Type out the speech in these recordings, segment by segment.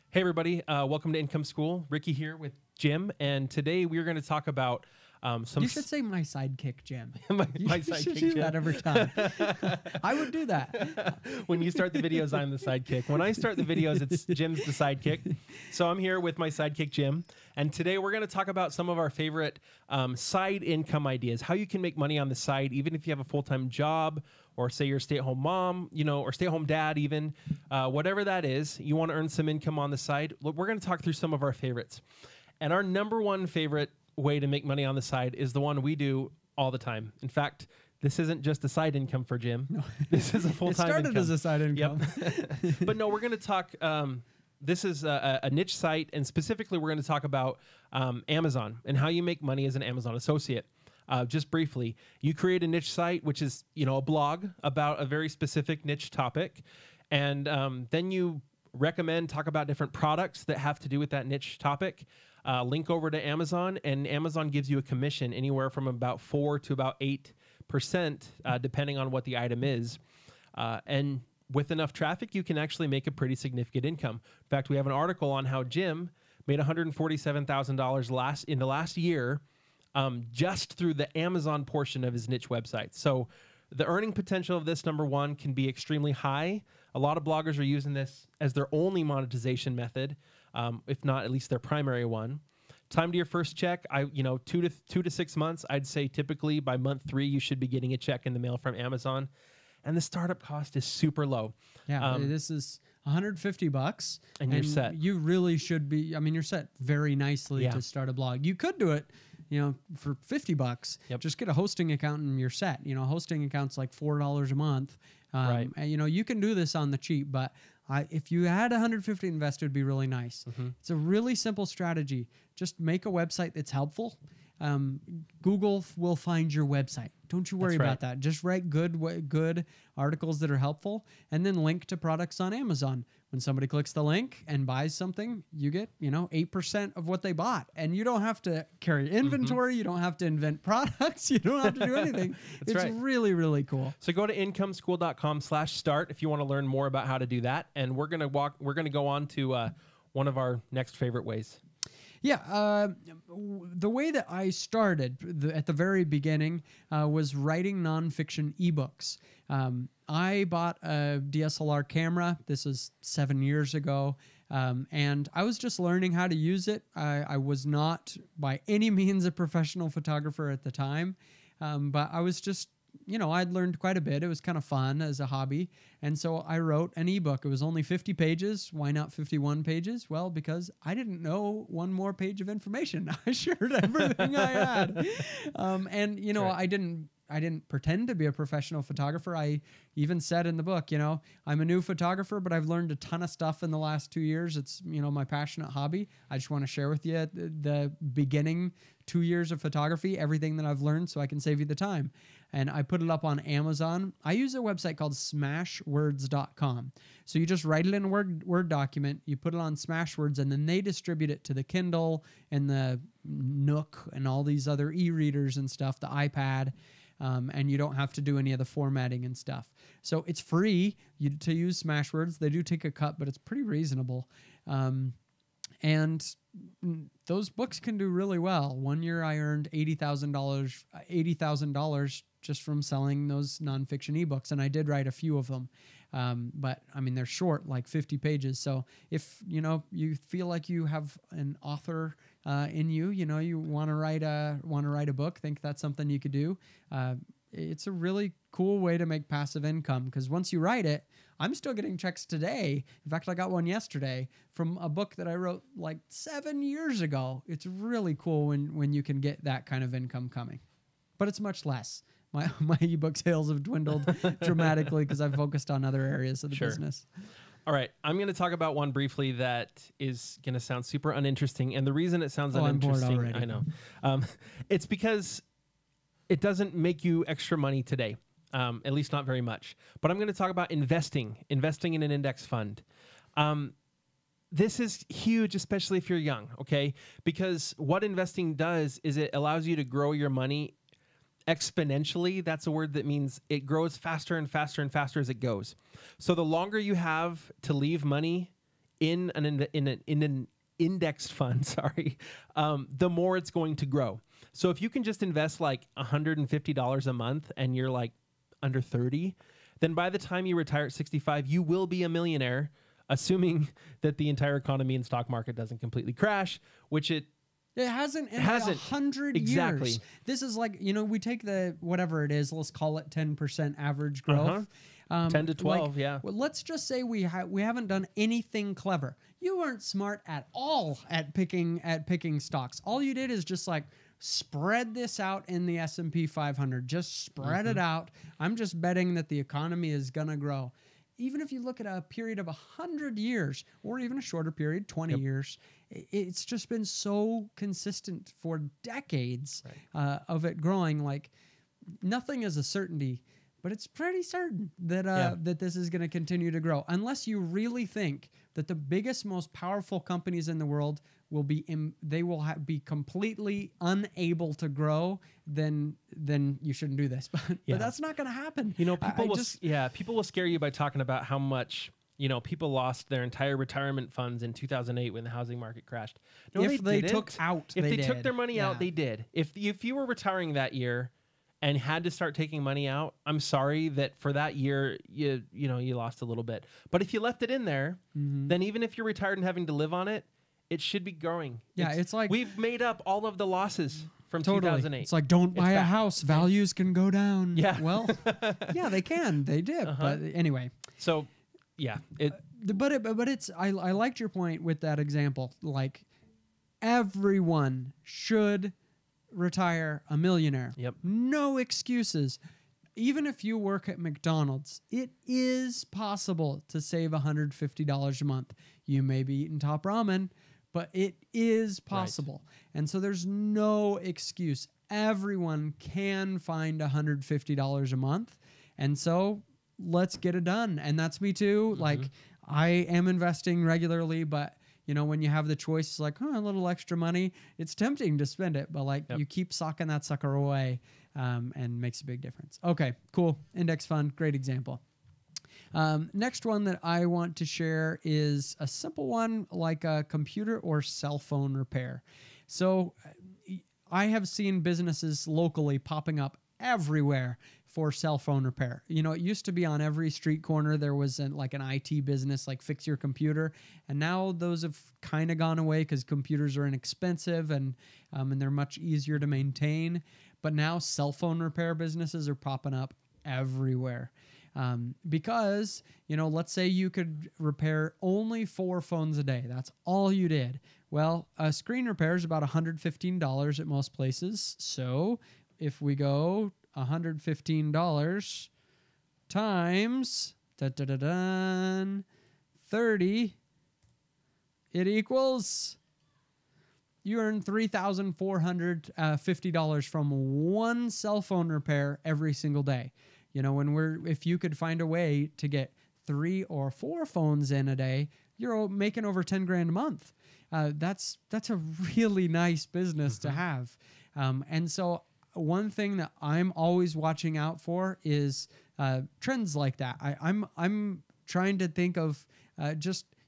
Hey, everybody. Welcome to Income School. Ricky here with Jim. And today we're going to talk about some... You should say my sidekick, Jim. my You sidekick, should do Jim. that every time. I would do that. When you start the videos, I'm the sidekick. When I start the videos, it's Jim's the sidekick. So I'm here with my sidekick, Jim. And today we're going to talk about some of our favorite side income ideas, how you can make money on the side, even if you have a full-time job, or say you're a stay-at-home mom, or stay-at-home dad even, whatever that is, you want to earn some income on the side. Look, we're going to talk through some of our favorites. And our number one favorite way to make money on the side is the one we do all the time. In fact, this isn't just a side income for Jim. No. This is a full-time income. It started as a side income. Yep. But no, we're going to talk... this is a niche site, and specifically we're going to talk about Amazon and how you make money as an Amazon associate. Just briefly, you create a niche site, which is a blog about a very specific niche topic, and then you talk about different products that have to do with that niche topic. Link over to Amazon, and Amazon gives you a commission anywhere from about 4 to about 8%, depending on what the item is, and with enough traffic, you can actually make a pretty significant income. In fact, we have an article on how Jim made $147,000 in the last year just through the Amazon portion of his niche website. So the earning potential of this, number one, can be extremely high. A lot of bloggers are using this as their only monetization method, if not at least their primary one. Time to your first check, 2 to 6 months. I'd say typically by month 3, you should be getting a check in the mail from Amazon. And the startup cost is super low. Yeah, this is $150. And you're set. You really should be, you're set very nicely to start a blog. You could do it, for $50. Yep. Just get a hosting account and you're set. Hosting account's like $4 a month. Right. And, you can do this on the cheap, but if you had $150 invested, it'd be really nice. Mm-hmm. It's a really simple strategy. Just make a website that's helpful. Google will find your website. Don't you worry about that. Just write good articles that are helpful, and then link to products on Amazon. When somebody clicks the link and buys something, you get 8% of what they bought, and you don't have to carry inventory. You don't have to invent products. You don't have to do anything. It's really, really cool. So go to incomeschool.com/start if you want to learn more about how to do that, and we're gonna go on to one of our next favorite ways. Yeah, the way that I started at the very beginning was writing nonfiction ebooks. I bought a DSLR camera. This was 7 years ago, and I was just learning how to use it. I was not by any means a professional photographer at the time, but I was just I'd learned quite a bit. It was kind of fun as a hobby. And so I wrote an ebook. It was only 50 pages. Why not 51 pages? Well, because I didn't know one more page of information. I shared everything I had. I didn't pretend to be a professional photographer. I even said in the book, I'm a new photographer, but I've learned a ton of stuff in the last 2 years. It's, my passionate hobby. I just want to share with you the beginning 2 years of photography, everything that I've learned so I can save you the time. And I put it up on Amazon. I use a website called smashwords.com. So you just write it in a Word document, you put it on Smashwords, and then they distribute it to the Kindle and the Nook and all these other e-readers and stuff, the iPad. And you don't have to do any of the formatting and stuff. So it's free to use Smashwords. They do take a cut, but it's pretty reasonable. And those books can do really well. 1 year I earned $80,000 just from selling those nonfiction ebooks, and I did write a few of them. But they're short, like 50 pages. So if you feel like you have an author in you, you want to write a book, think that's something you could do. It's a really cool way to make passive income, because once you write it, I'm still getting checks today. In fact, I got one yesterday from a book that I wrote like 7 years ago. It's really cool when you can get that kind of income coming, but it's much less. My ebook sales have dwindled dramatically because I've focused on other areas of the business. All right, I'm going to talk about one briefly that is going to sound super uninteresting, and the reason it sounds uninteresting, I'm bored already. I know, it's because it doesn't make you extra money today, at least not very much. But I'm going to talk about investing in an index fund. This is huge, especially if you're young, okay? Because what investing does is it allows you to grow your money exponentially. That's a word that means it grows faster and faster and faster as it goes. So the longer you have to leave money in an indexed fund, sorry, the more it's going to grow. So if you can just invest like $150 a month and you're like under 30, then by the time you retire at 65, you will be a millionaire, assuming that the entire economy and stock market doesn't completely crash, which it hasn't in hasn't. 100 Exactly. years. This is like, we take the whatever it is, let's call it 10% average growth. 10 to 12, yeah. Well, let's just say we haven't done anything clever. You weren't smart at all at picking stocks. All you did is just like spread this out in the S&P 500. Just spread it out. I'm just betting that the economy is going to grow. Even if you look at a period of 100 years or even a shorter period, 20 years, it's just been so consistent for decades of it growing. Like nothing is a certainty, but it's pretty certain that that this is going to continue to grow. Unless you really think that the biggest, most powerful companies in the world will be be completely unable to grow, then you shouldn't do this. But that's not going to happen. People will scare you by talking about how much people lost their entire retirement funds in 2008 when the housing market crashed. No, if they took their money out, they did. If you were retiring that year and had to start taking money out, I'm sorry that for that year you lost a little bit. But if you left it in there, then even if you're retired and having to live on it, it should be growing. Yeah, it's like we've made up all of the losses from 2008. It's like don't buy a house; values can go down. Yeah, well, yeah, they can. They did, but anyway. So, yeah, but it's I liked your point with that example. Like everyone should retire a millionaire. Yep. No excuses. Even if you work at McDonald's, it is possible to save $150 a month. You may be eating top ramen, but it is possible. Right. And so there's no excuse. Everyone can find $150 a month. And so let's get it done. And that's me too. Like I am investing regularly, but when you have the choice, it's like, a little extra money, it's tempting to spend it, but you keep socking that sucker away and makes a big difference. Okay, cool. Index fund, great example. Next one that I want to share is a simple one like a computer or cell phone repair. So I have seen businesses locally popping up everywhere for cell phone repair. It used to be on every street corner there was an IT business, like fix your computer, and now those have kind of gone away because computers are inexpensive and they're much easier to maintain. But now cell phone repair businesses are popping up everywhere. Because, let's say you could repair only 4 phones a day. That's all you did. Well, a screen repair is about $115 at most places. So if we go $115 times 30, it equals you earn $3,450 from one cell phone repair every single day. If you could find a way to get 3 or 4 phones in a day, you're making over 10 grand a month. That's a really nice business to have. And so one thing that I'm always watching out for is trends like that. I'm trying to think of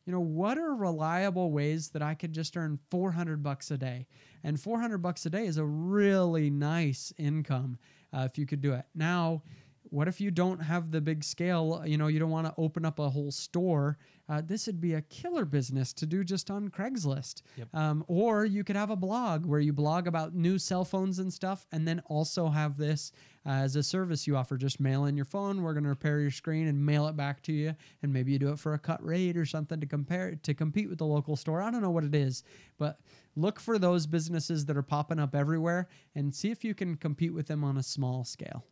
what are reliable ways that I could just earn $400 a day, and $400 a day is a really nice income if you could do it. Now, what if you don't have the big scale? You don't want to open up a whole store. This would be a killer business to do just on Craigslist. Yep. Or you could have a blog where you blog about new cell phones and stuff, and then also have this as a service you offer. Just mail in your phone. We're going to repair your screen and mail it back to you. And maybe you do it for a cut rate or something to compete with the local store. I don't know what it is, but look for those businesses that are popping up everywhere and see if you can compete with them on a small scale.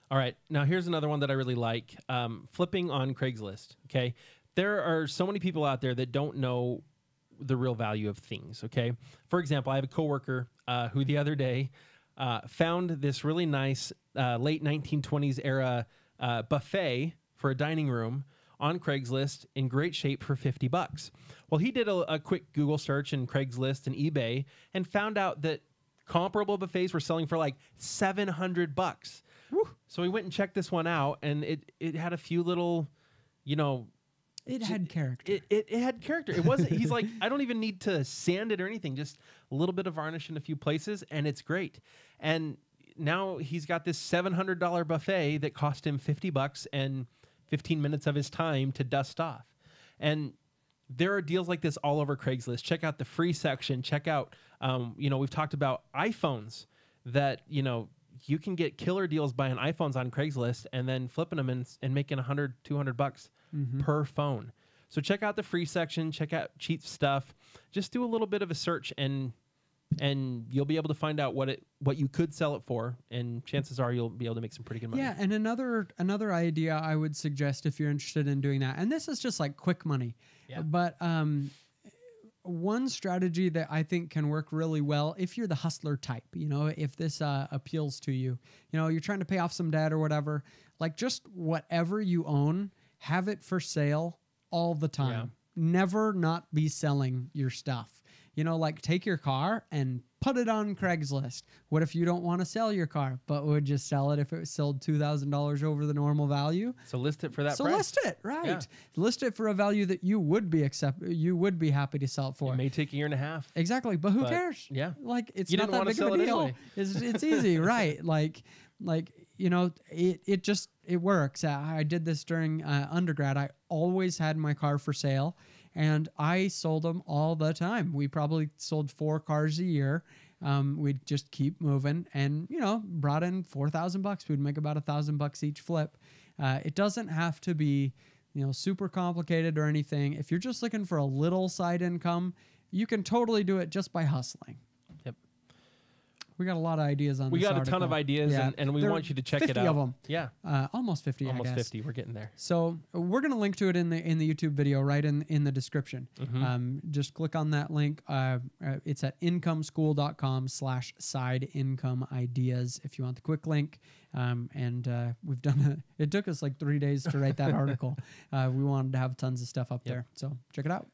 All right. Now, here's another one that I really like. Flipping on Craigslist. Okay. There are so many people out there that don't know the real value of things. Okay. For example, I have a coworker who the other day found this really nice late 1920s era buffet for a dining room on Craigslist in great shape for $50. Well, he did a quick Google search in Craigslist and eBay and found out that comparable buffets were selling for like $700. Woo. So we went and checked this one out, and it had a few little, It had character. It had character. It wasn't. He's like, I don't even need to sand it or anything. Just a little bit of varnish in a few places, and it's great. And now he's got this $700 buffet that cost him $50 and 15 minutes of his time to dust off. And there are deals like this all over Craigslist. Check out the free section. Check out, we've talked about iPhones that, you can get killer deals buying iPhones on Craigslist and then flipping them and making $100, $200 per phone. So check out the free section, check out cheap stuff. Just do a little bit of a search and you'll be able to find out what you could sell it for, and chances are you'll be able to make some pretty good money. Yeah, and another idea I would suggest if you're interested in doing that, and this is just like quick money, but one strategy that I think can work really well if you're the hustler type, if this appeals to you, you're trying to pay off some debt or whatever, like just whatever you own, have it for sale all the time. Yeah. Never not be selling your stuff. Like take your car and put it on Craigslist. What if you don't want to sell your car, but would just sell it if it was sold $2,000 over the normal value? So list it for that so price. List it, right. Yeah. List it for a value that you would be happy to sell it for. It may take a year and a half. Exactly, but who cares? Yeah. Like it's You not didn't that wanna big of sell a it deal. anyway. It's easy, right? It works. I did this during undergrad. I always had my car for sale, and I sold them all the time. We probably sold 4 cars a year. We'd just keep moving, and brought in $4,000. We'd make about $1,000 each flip. It doesn't have to be super complicated or anything. If you're just looking for a little side income, you can totally do it just by hustling. Yep. We got a lot of ideas on this We got article. a ton of ideas, Yeah. and we There want you to check 50 it out. of them. Yeah. Almost 50, Almost I guess. 50. We're getting there. So we're going to link to it in the YouTube video, right in the description. Just click on that link. It's at incomeschool.com/side income ideas if you want the quick link. We've done it took us like 3 days to write that article. We wanted to have tons of stuff up there. So check it out.